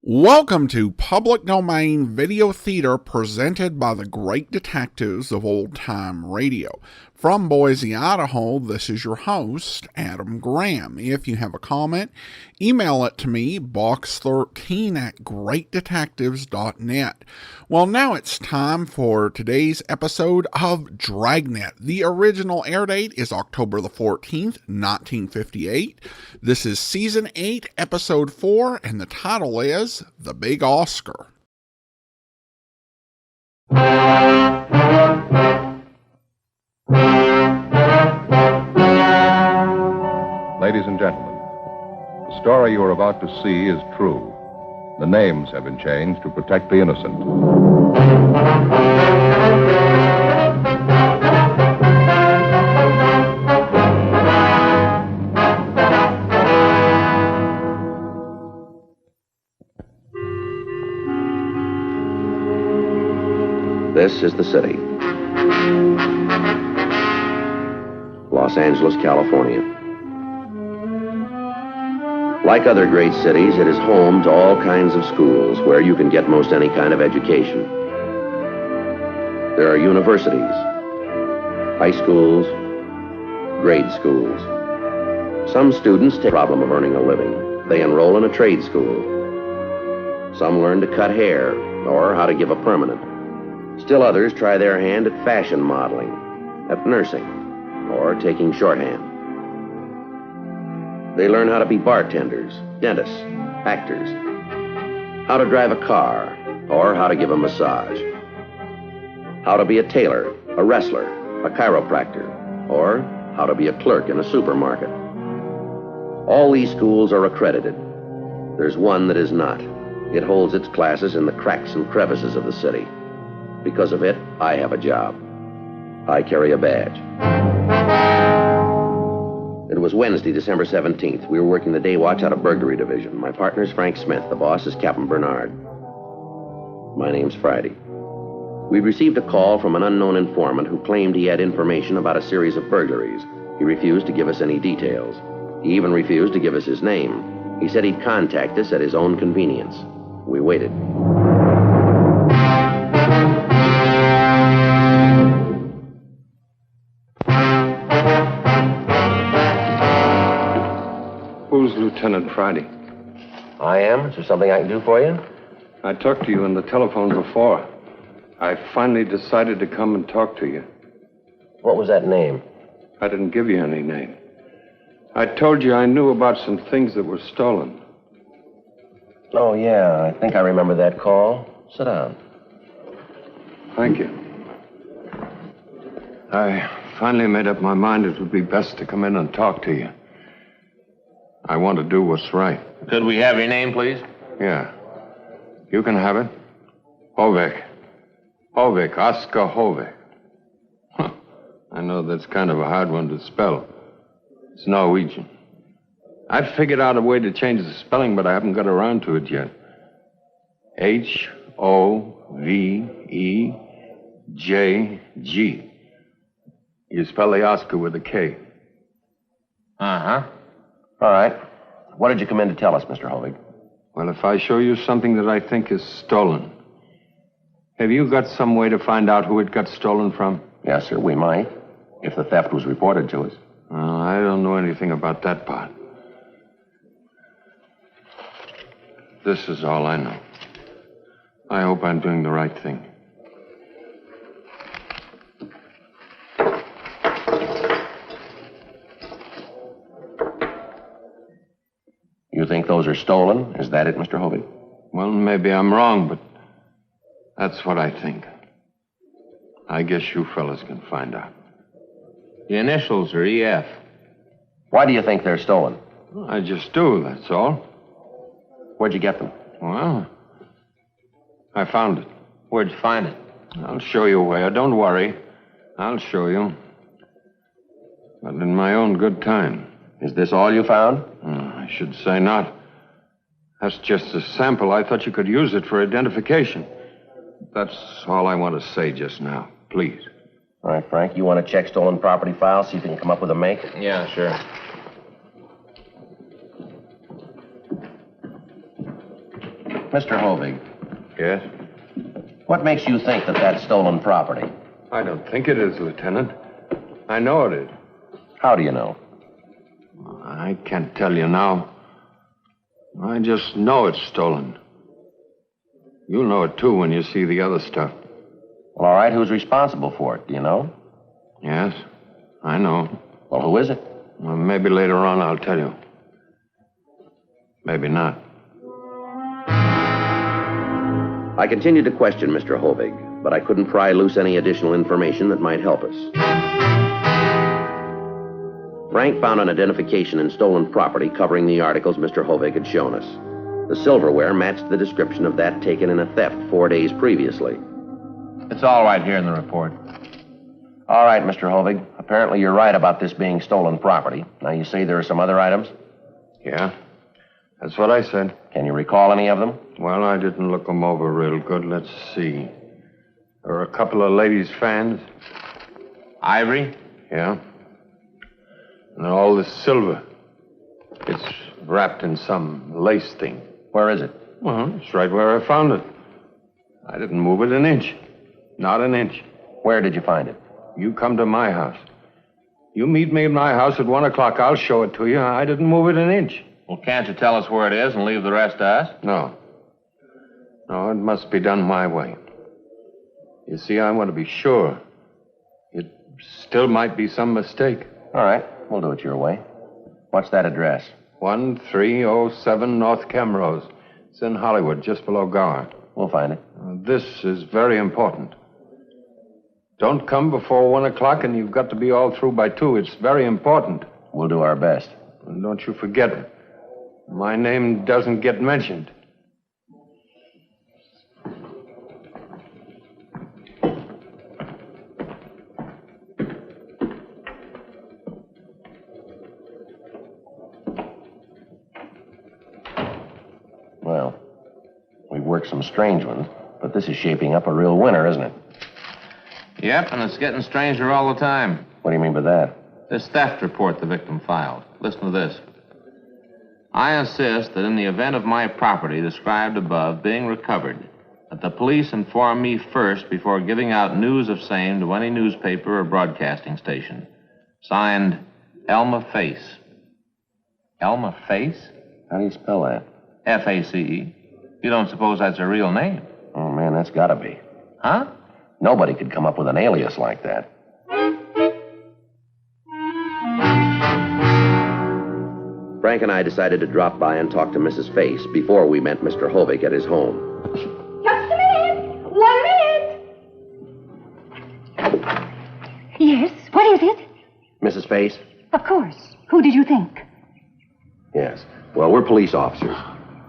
Welcome to Public Domain Video Theater presented by the great detectives of old-time radio. From Boise, Idaho, this is your host, Adam Graham. If you have a comment, email it to me, box13@greatdetectives.net. Well, now it's time for today's episode of Dragnet. The original air date is October the 14th, 1958. This is Season 8, Episode 4, and the title is The Big Oskar. Ladies and gentlemen, the story you are about to see is true. The names have been changed to protect the innocent. This is the city. Los Angeles, California. Like other great cities, it is home to all kinds of schools where you can get most any kind of education. There are universities, high schools, grade schools. Some students take the problem of earning a living. They enroll in a trade school. Some learn to cut hair or how to give a permanent. Still others try their hand at fashion modeling, at nursing, or taking shorthand. They learn how to be bartenders, dentists, actors, how to drive a car, or how to give a massage, how to be a tailor, a wrestler, a chiropractor, or how to be a clerk in a supermarket. All these schools are accredited. There's one that is not. It holds its classes in the cracks and crevices of the city. Because of it, I have a job. I carry a badge. It was Wednesday, December 17th. We were working the day watch out of burglary division. My partner's Frank Smith. The boss is Captain Bernard. My name's Friday. We'd received a call from an unknown informant who claimed he had information about a series of burglaries. He refused to give us any details. He even refused to give us his name. He said he'd contact us at his own convenience. We waited. Who's Lieutenant Friday? I am. Is there something I can do for you? I talked to you on the telephone before. I finally decided to come and talk to you. What was that name? I didn't give you any name. I told you I knew about some things that were stolen. Oh, yeah. I think I remember that call. Sit down. Thank you. I finally made up my mind it would be best to come in and talk to you. I want to do what's right. Could we have your name, please? Yeah. You can have it. Hovek. Hovek. Oskar Hovek. Huh. I know that's kind of a hard one to spell. It's Norwegian. I've figured out a way to change the spelling, but I haven't got around to it yet. H-O-V-E-J-G. You spell the Oscar with a K. Uh-huh. All right. What did you come in to tell us, Mr. Hovig? Well, if I show you something that I think is stolen, have you got some way to find out who it got stolen from? Yes, sir, we might, if the theft was reported to us. I don't know anything about that part. This is all I know. I hope I'm doing the right thing. You think those are stolen? Is that it, Mr. Hovig? Well, maybe I'm wrong, but that's what I think. I guess you fellas can find out. The initials are EF. Why do you think they're stolen? I just do, that's all. Where'd you get them? Well, I found it. Where'd you find it? I'll show you where. Don't worry. I'll show you. But in my own good time. Is this all you found? I should say not. That's just a sample. I thought you could use it for identification. That's all I want to say just now. Please. All right, Frank, you want to check stolen property files, see if you can come up with a make? Yeah, sure. Mr. Hovig, Yes? what makes you think that that's stolen property? I don't think it is, Lieutenant. I know it is. How do you know? I can't tell you now. I just know it's stolen. You'll know it, too, when you see the other stuff. Well, all right, who's responsible for it? Do you know? Yes, I know. Well, who is it? Well, maybe later on I'll tell you. Maybe not. I continued to question Mr. Hovig, but I couldn't pry loose any additional information that might help us. Frank found an identification in stolen property covering the articles Mr. Hovig had shown us. The silverware matched the description of that taken in a theft 4 days previously. It's all right here in the report. All right, Mr. Hovig. Apparently you're right about this being stolen property. Now, you say there are some other items? Yeah? That's what I said. Can you recall any of them? Well, I didn't look them over real good. Let's see. There were a couple of ladies' fans. Ivory? Yeah. And all this silver. It's wrapped in some lace thing. Where is it? Well, it's right where I found it. I didn't move it an inch. Not an inch. Where did you find it? You come to my house. You meet me at my house at 1 o'clock. I'll show it to you. I didn't move it an inch. Well, can't you tell us where it is and leave the rest to us? No. No, it must be done my way. You see, I want to be sure. It still might be some mistake. All right, we'll do it your way. What's that address? 1307 North Camrose. It's in Hollywood, just below Gower. We'll find it. This is very important. Don't come before 1 o'clock, and you've got to be all through by 2. It's very important. We'll do our best. And don't you forget it. My name doesn't get mentioned. Well, we've worked some strange ones, but this is shaping up a real winner, isn't it? Yep, and it's getting stranger all the time. What do you mean by that? This theft report the victim filed. Listen to this. I insist that in the event of my property described above being recovered, that the police inform me first before giving out news of same to any newspaper or broadcasting station. Signed, Elma Face. Elma Face? How do you spell that? F-A-C-E. You don't suppose that's her real name? Oh, man, that's gotta be. Huh? Nobody could come up with an alias like that. Frank and I decided to drop by and talk to Mrs. Face before we met Mr. Hovig at his home. Just a minute. 1 minute. Yes, what is it? Mrs. Face? Of course. Who did you think? Yes. Well, we're police officers.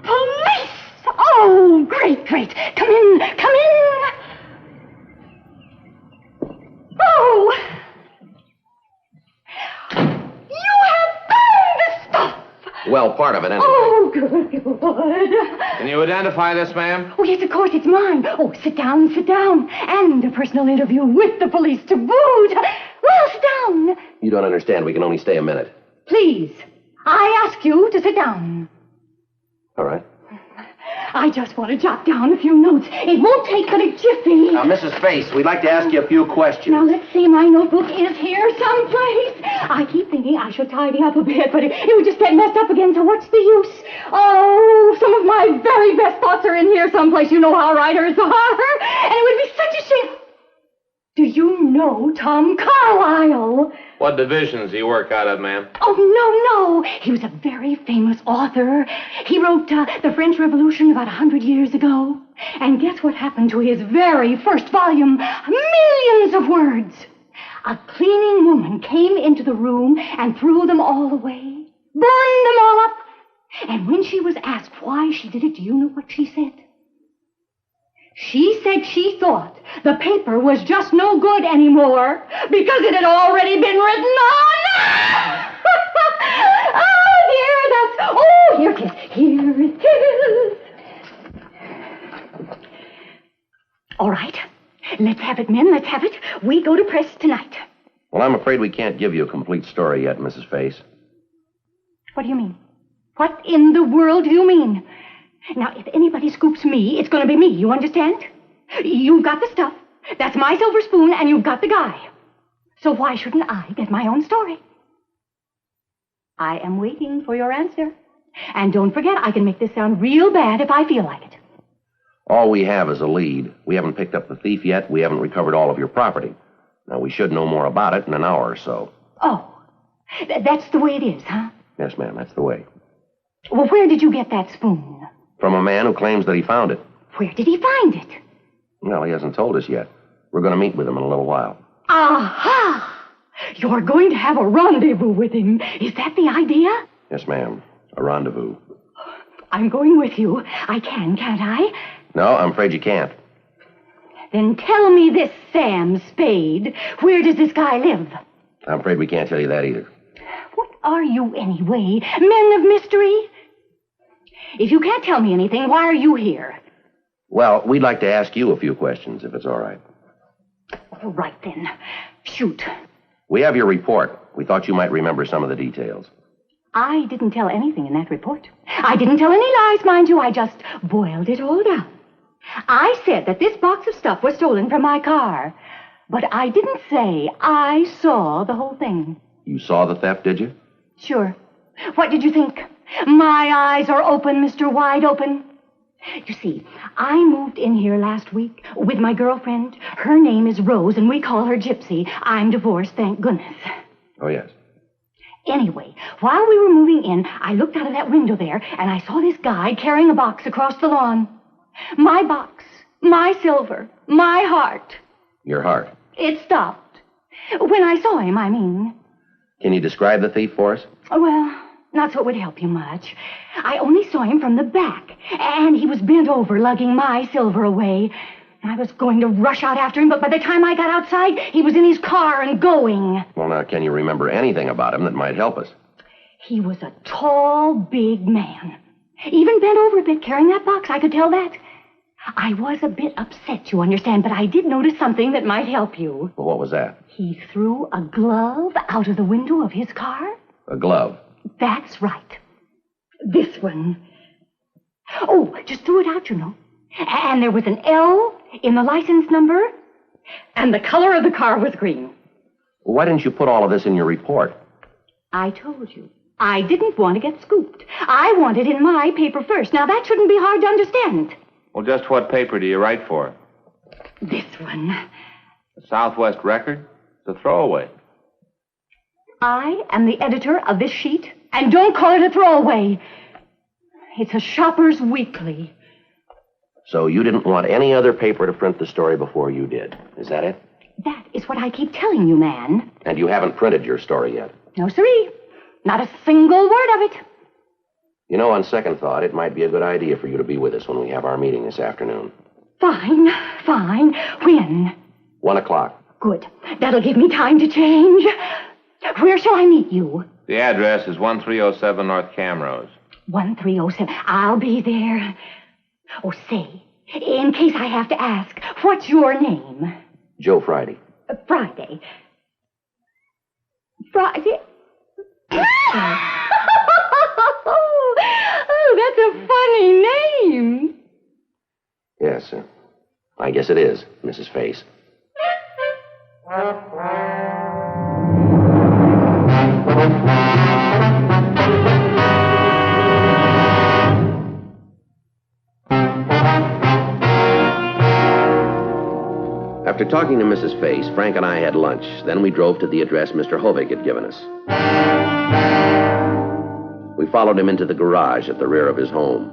Police! Oh, great, great. Come in, come in. Oh! You have found the stuff! Well, part of it, anyway. Oh, good. Can you identify this, ma'am? Oh, yes, of course, it's mine. Oh, sit down, sit down. And a personal interview with the police to boot. Well, sit down. You don't understand. We can only stay a minute. Please, I ask you to sit down. All right. I just want to jot down a few notes. It won't take but a jiffy. Now, Mrs. Face, we'd like to ask you a few questions. Now, let's see. My notebook is here someplace. I keep thinking I should tidy up a bit, but it would just get messed up again, so what's the use? Oh, some of my very best thoughts are in here someplace. You know how writers are. And it would be such a shame. Do you know Tom Carlyle? What divisions do you work out of, ma'am? Oh, no. He was a very famous author. He wrote The French Revolution about 100 years ago. And guess what happened to his very first volume? Millions of words. A cleaning woman came into the room and threw them all away, burned them all up. And when she was asked why she did it, do you know what she said? She said she thought the paper was just no good anymore because it had already been written on. Oh, here it is. Here it is. All right. Let's have it, men. Let's have it. We go to press tonight. Well, I'm afraid we can't give you a complete story yet, Mrs. Face. What do you mean? What in the world do you mean? Now, if anybody scoops me, it's going to be me, you understand? You've got the stuff. That's my silver spoon, and you've got the guy. So why shouldn't I get my own story? I am waiting for your answer. And don't forget, I can make this sound real bad if I feel like it. All we have is a lead. We haven't picked up the thief yet. We haven't recovered all of your property. Now, we should know more about it in an hour or so. Oh, that's the way it is, huh? Yes, ma'am, that's the way. Well, where did you get that spoon? From a man who claims that he found it. Where did he find it? Well, he hasn't told us yet. We're going to meet with him in a little while. Aha! You're going to have a rendezvous with him. Is that the idea? Yes, ma'am. A rendezvous. I'm going with you. I can, can't I? No, I'm afraid you can't. Then tell me this, Sam Spade. Where does this guy live? I'm afraid we can't tell you that either. What are you anyway? Men of mystery? If you can't tell me anything, why are you here? Well, we'd like to ask you a few questions, if it's all right. All right, then. Shoot. We have your report. We thought you might remember some of the details. I didn't tell anything in that report. I didn't tell any lies, mind you. I just boiled it all down. I said that this box of stuff was stolen from my car. But I didn't say I saw the whole thing. You saw the theft, did you? Sure. What did you think? My eyes are open, Mr. Wide Open. You see, I moved in here last week with my girlfriend. Her name is Rose, and we call her Gypsy. I'm divorced, thank goodness. Oh, yes. Anyway, while we were moving in, I looked out of that window there, and I saw this guy carrying a box across the lawn. My box, my silver, my heart. Your heart. It stopped. When I saw him, I mean. Can you describe the thief for us? Well, not so it would help you much. I only saw him from the back, and he was bent over, lugging my silver away. I was going to rush out after him, but by the time I got outside, he was in his car and going. Well, now, can you remember anything about him that might help us? He was a tall, big man. Even bent over a bit, carrying that box, I could tell that. I was a bit upset, you understand, but I did notice something that might help you. Well, what was that? He threw a glove out of the window of his car. A glove? That's right. This one. Oh, just threw it out, you know. And there was an L in the license number, and the color of the car was green. Why didn't you put all of this in your report? I told you. I didn't want to get scooped. I wanted in my paper first. Now, that shouldn't be hard to understand. Well, just what paper do you write for? This one. The Southwest Record? It's a throwaway. I am the editor of this sheet, and don't call it a throwaway. It's a shopper's weekly. So you didn't want any other paper to print the story before you did. Is that it? That is what I keep telling you, man. And you haven't printed your story yet? No, siree. Not a single word of it. You know, on second thought, it might be a good idea for you to be with us when we have our meeting this afternoon. Fine, fine. When? 1 o'clock. Good. That'll give me time to change. Where shall I meet you? The address is 1307 North Camrose. 1307. I'll be there. Oh, say, in case I have to ask, what's your name? Joe Friday. Friday. Friday? Oh, that's a funny name. Yes, I guess it is, Mrs. Face. After talking to Mrs. Face, Frank and I had lunch. Then we drove to the address Mr. Hovig had given us. We followed him into the garage at the rear of his home.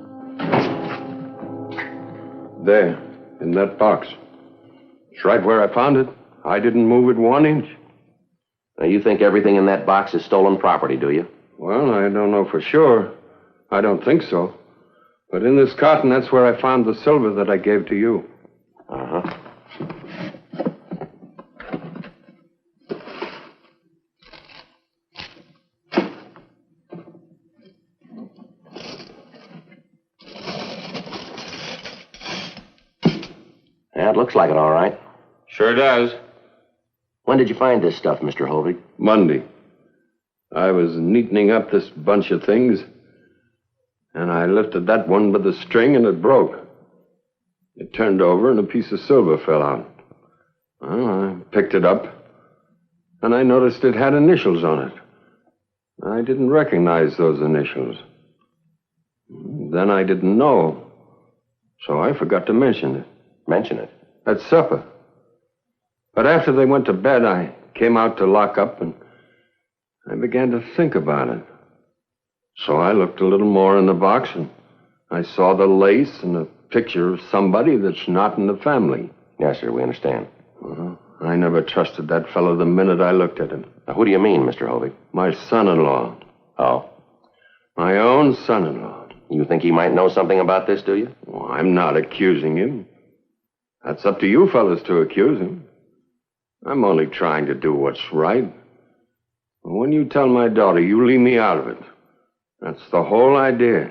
There, in that box. It's right where I found it. I didn't move it 1 inch. Now, you think everything in that box is stolen property, do you? Well, I don't know for sure. I don't think so. But in this carton, that's where I found the silver that I gave to you. Uh-huh. Yeah, it looks like it, all right. Sure does. When did you find this stuff, Mr. Hovig? Monday. I was neatening up this bunch of things. And I lifted that one by the string, and it broke. It turned over, and a piece of silver fell out. Well, I picked it up, and I noticed it had initials on it. I didn't recognize those initials. Then I didn't know, so I forgot to mention it. Mention it. At supper. But after they went to bed, I came out to lock up, and I began to think about it. So I looked a little more in the box, and I saw the lace and a picture of somebody that's not in the family. Yes, sir, we understand. I never trusted that fellow the minute I looked at him. Now, who do you mean, Mr. Hovey? My son-in-law. Oh. My own son-in-law. You think he might know something about this, do you? Well, I'm not accusing him. That's up to you fellas to accuse him. I'm only trying to do what's right. When you tell my daughter you leave me out of it, that's the whole idea.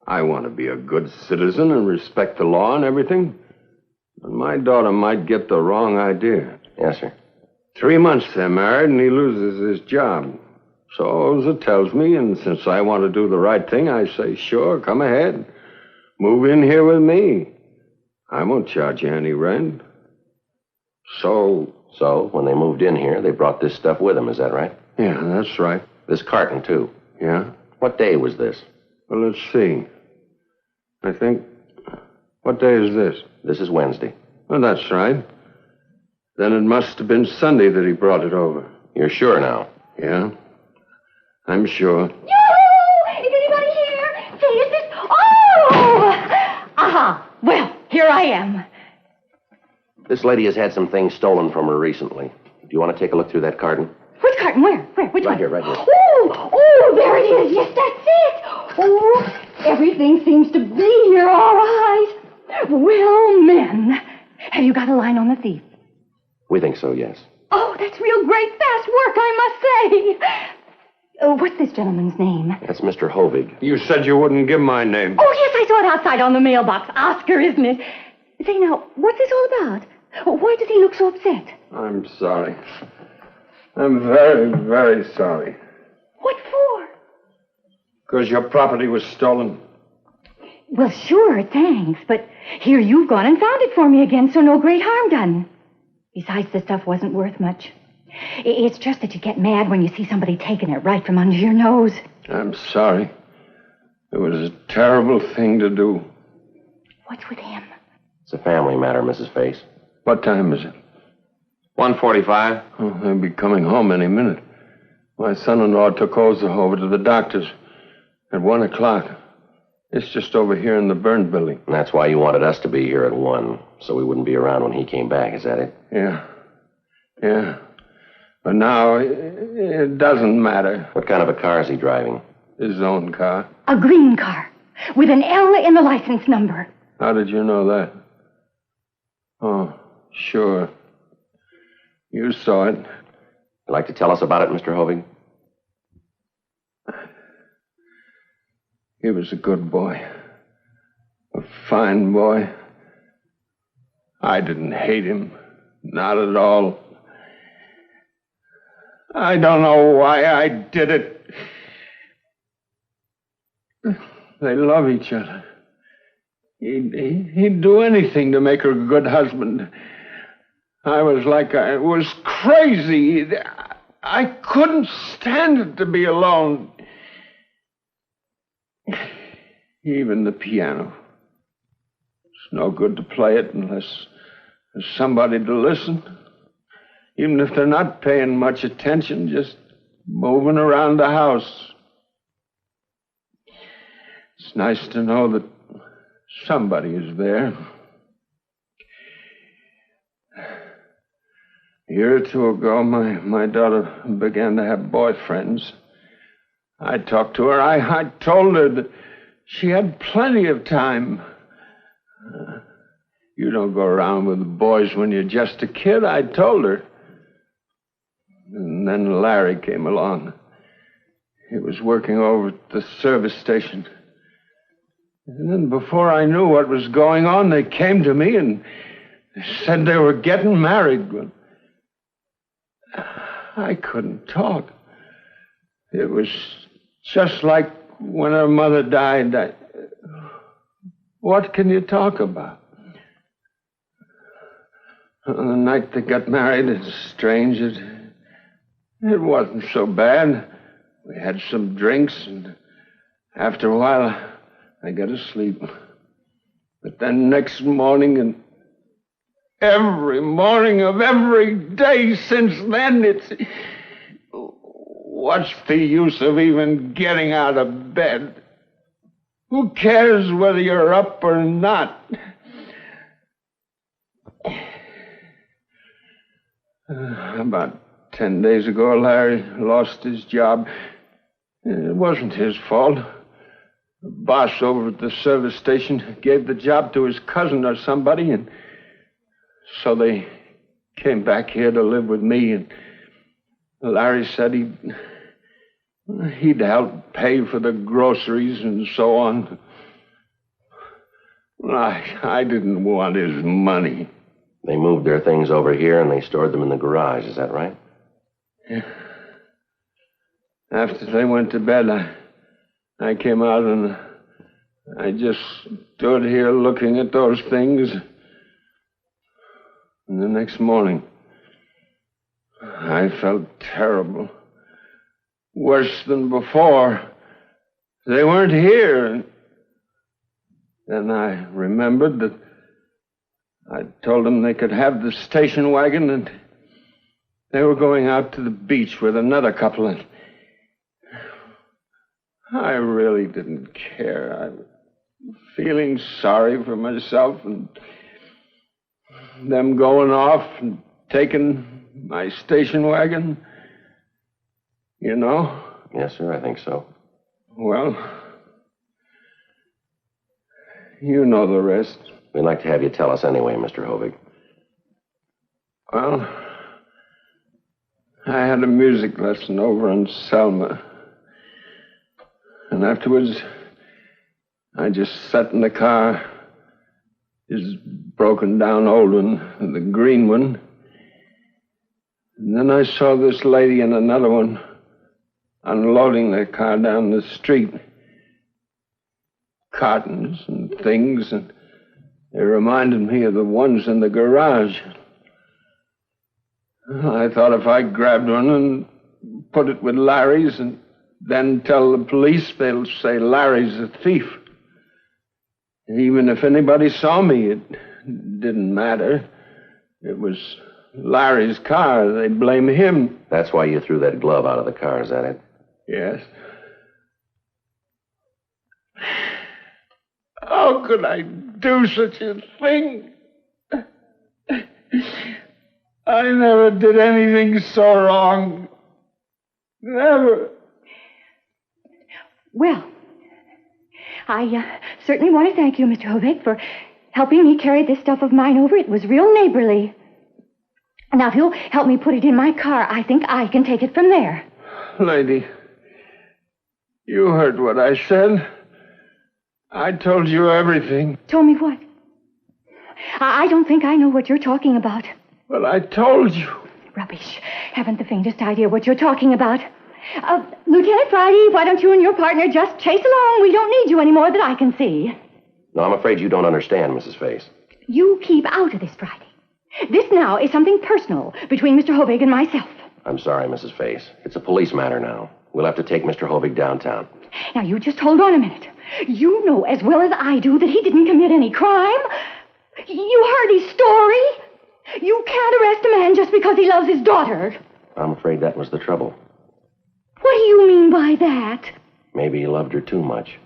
I want to be a good citizen and respect the law and everything. But my daughter might get the wrong idea. Yes, sir. 3 months they're married, and he loses his job. So Oza tells me, and since I want to do the right thing, I say, sure, come ahead. Move in here with me. I won't charge you any rent. So, when they moved in here, they brought this stuff with them, is that right? Yeah, that's right. This carton, too. Yeah? What day was this? Well, let's see. I think... What day is this? This is Wednesday. Well, that's right. Then it must have been Sunday that he brought it over. You're sure now? Yeah. I'm sure. Yoo-hoo! Is anybody here? Say, is this... Oh! Aha! Well, here I am. This lady has had some things stolen from her recently. Do you want to take a look through that carton? Which carton? Where? Which one? Right here. Oh, there it is. Yes, that's it. Oh, everything seems to be here all right. Well, men, have you got a line on the thief? We think so, yes. Oh, that's real great fast work, I must say. What's this gentleman's name? That's Mr. Hovig. You said you wouldn't give my name. Oh, yes, I saw it outside on the mailbox. Oskar, isn't it? Say, now, what's this all about? Why does he look so upset? I'm sorry. I'm very, very sorry. What for? Because your property was stolen. Well, sure, thanks. But here you've gone and found it for me again, so no great harm done. Besides, the stuff wasn't worth much. It's just that you get mad when you see somebody taking it right from under your nose. I'm sorry. It was a terrible thing to do. What's with him? It's a family matter, Mrs. Face. What time is it? 1:45. Oh, they'll be coming home any minute. My son-in-law took Oza over to the doctor's at 1 o'clock. It's just over here in the burned building. And that's why you wanted us to be here at 1, so we wouldn't be around when he came back, is that it? Yeah. But now, it doesn't matter. What kind of a car is he driving? His own car. A green car with an L in the license number. How did you know that? Oh, sure. You saw it. You'd like to tell us about it, Mr. Hovig? He was a good boy. A fine boy. I didn't hate him. Not at all. I don't know why I did it. They love each other. He'd do anything to make her a good husband. I was crazy. I couldn't stand it to be alone. Even the piano. It's no good to play it unless there's somebody to listen. Even if they're not paying much attention, just moving around the house. It's nice to know that somebody is there. A year or two ago, my daughter began to have boyfriends. I talked to her. I told her that she had plenty of time. You don't go around with boys when you're just a kid, I told her. And then Larry came along. He was working over at the service station. And then before I knew what was going on, they came to me and said they were getting married. I couldn't talk. It was just like when her mother died, what can you talk about? On the night they got married, it's strange. It wasn't so bad. We had some drinks, and after a while, I got asleep. But then next morning, and every morning of every day since then, what's the use of even getting out of bed? Who cares whether you're up or not? About 10 days ago, Larry lost his job. It wasn't his fault. The boss over at the service station gave the job to his cousin or somebody, and so they came back here to live with me, and Larry said he'd help pay for the groceries and so on. I didn't want his money. They moved their things over here and they stored them in the garage, is that right? Yeah. After they went to bed, I came out and I just stood here looking at those things. And the next morning, I felt terrible. Worse than before. They weren't here. Then I remembered that I told them they could have the station wagon, and they were going out to the beach with another couple, and I really didn't care. I was feeling sorry for myself, and them going off and taking my station wagon. You know? Yes, sir, I think so. Well, you know the rest. We'd like to have you tell us anyway, Mr. Hovig. Well, I had a music lesson over in Selma. And afterwards, I just sat in the car, his broken down old one, the green one. And then I saw this lady and another one unloading their car down the street. Cartons and things, and they reminded me of the ones in the garage. I thought if I grabbed one and put it with Larry's and then tell the police, they'll say Larry's a thief. Even if anybody saw me, it didn't matter. It was Larry's car. They'd blame him. That's why you threw that glove out of the car, is that it? Yes. How could I do such a thing? I never did anything so wrong. Never. Well, I certainly want to thank you, Mr. Hovig, for helping me carry this stuff of mine over. It was real neighborly. Now, if you'll help me put it in my car, I think I can take it from there. Lady, you heard what I said. I told you everything. Told me what? I don't think I know what you're talking about. Well, I told you. Rubbish. Haven't the faintest idea what you're talking about. Lieutenant Friday, why don't you and your partner just chase along? We don't need you anymore that I can see. No, I'm afraid you don't understand, Mrs. Face. You keep out of this, Friday. This now is something personal between Mr. Hovig and myself. I'm sorry, Mrs. Face. It's a police matter now. We'll have to take Mr. Hovig downtown. Now, you just hold on a minute. You know as well as I do that he didn't commit any crime. You heard his story. You can't arrest a man just because he loves his daughter. I'm afraid that was the trouble. What do you mean by that? Maybe he loved her too much.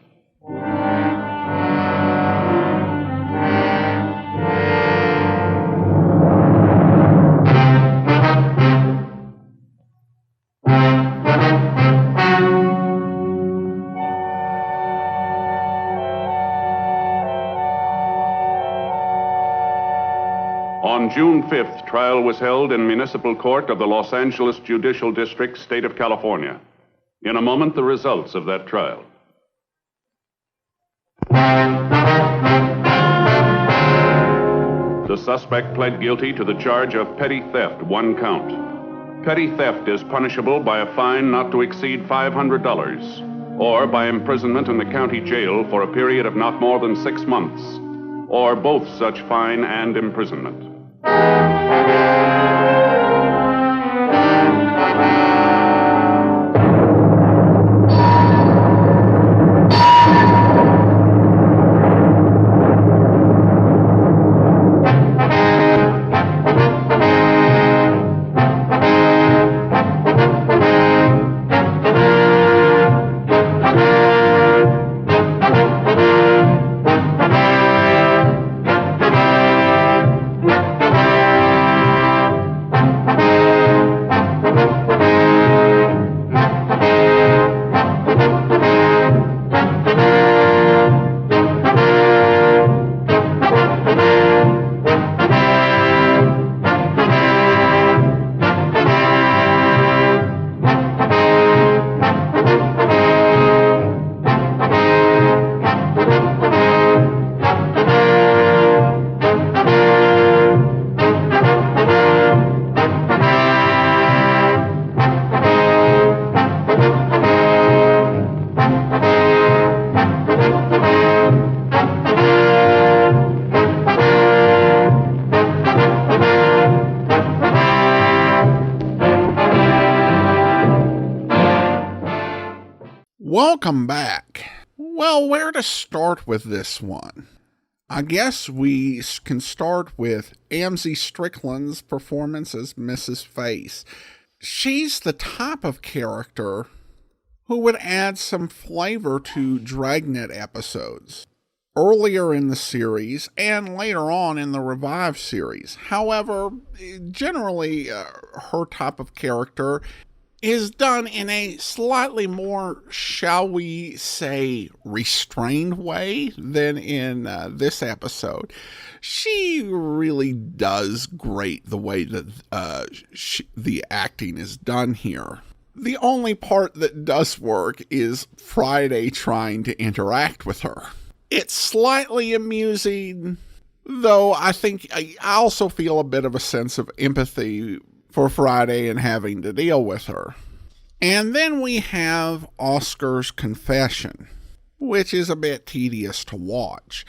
On June 5th, trial was held in municipal court of the Los Angeles Judicial District, State of California. In a moment, the results of that trial. The suspect pled guilty to the charge of petty theft, 1 count. Petty theft is punishable by a fine not to exceed $500, or by imprisonment in the county jail for a period of not more than 6 months, or both such fine and imprisonment. Welcome back. Well, where to start with this one? I guess we can start with Amzie Strickland's performance as Mrs. Face. She's the type of character who would add some flavor to Dragnet episodes earlier in the series and later on in the Revive series. However, generally her type of character is done in a slightly more, shall we say, restrained way than in this episode. She really does great the way that the acting is done here. The only part that does work is Friday trying to interact with her. It's slightly amusing, though I think I also feel a bit of a sense of empathy for Friday and having to deal with her. And then we have Oscar's confession, which is a bit tedious to watch.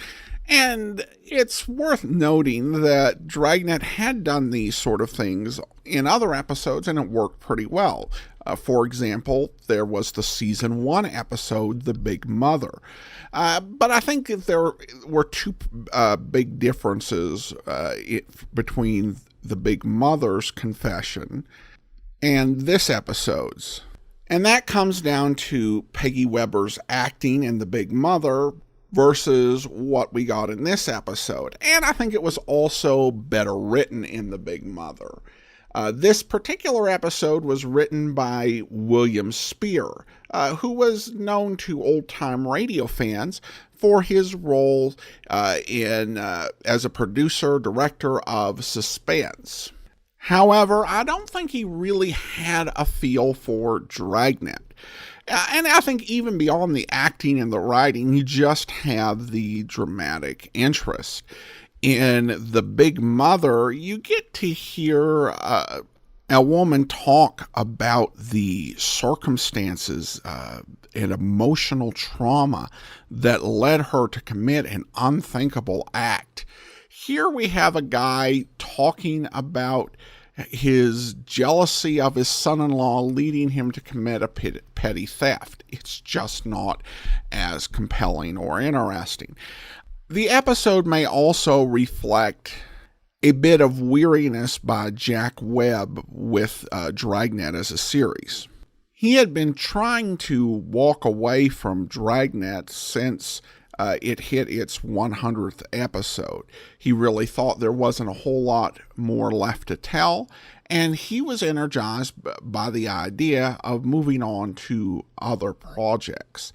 And it's worth noting that Dragnet had done these sort of things in other episodes, and it worked pretty well. For example, there was the season 1 episode, The Big Mother. But I think that there were two big differences between The Big Mother's confession and this episode's. And that comes down to Peggy Weber's acting in The Big Mother versus what we got in this episode. And I think it was also better written in The Big Mother. This particular episode was written by William Spear, who was known to old-time radio fans for his role as a producer, director of Suspense. However, I don't think he really had a feel for Dragnet. And I think even beyond the acting and the writing, you just have the dramatic interest. In The Big Mother, you get to hear a woman talk about the circumstances and emotional trauma that led her to commit an unthinkable act. Here we have a guy talking about his jealousy of his son-in-law leading him to commit a petty theft. It's just not as compelling or interesting. The episode may also reflect a bit of weariness by Jack Webb with Dragnet as a series. He had been trying to walk away from Dragnet since it hit its 100th episode. He really thought there wasn't a whole lot more left to tell, and he was energized by the idea of moving on to other projects.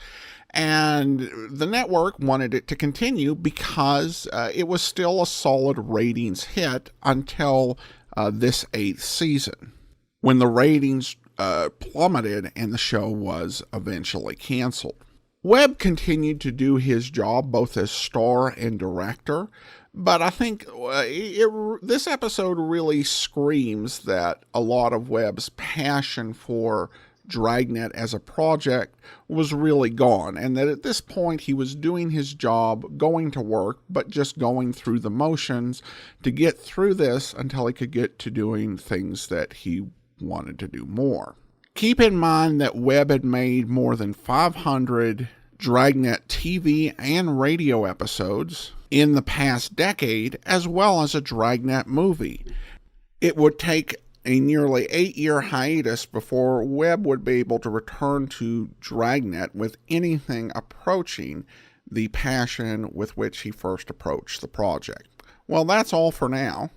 And the network wanted it to continue because it was still a solid ratings hit until this 8th season, when the ratings plummeted and the show was eventually canceled. Webb continued to do his job both as star and director, but I think this episode really screams that a lot of Webb's passion for Dragnet as a project was really gone, and that at this point he was doing his job, going to work, but just going through the motions to get through this until he could get to doing things that he wanted to do more. Keep in mind that Webb had made more than 500 Dragnet TV and radio episodes in the past decade, as well as a Dragnet movie. It would take a nearly 8-year hiatus before Webb would be able to return to Dragnet with anything approaching the passion with which he first approached the project. Well, that's all for now.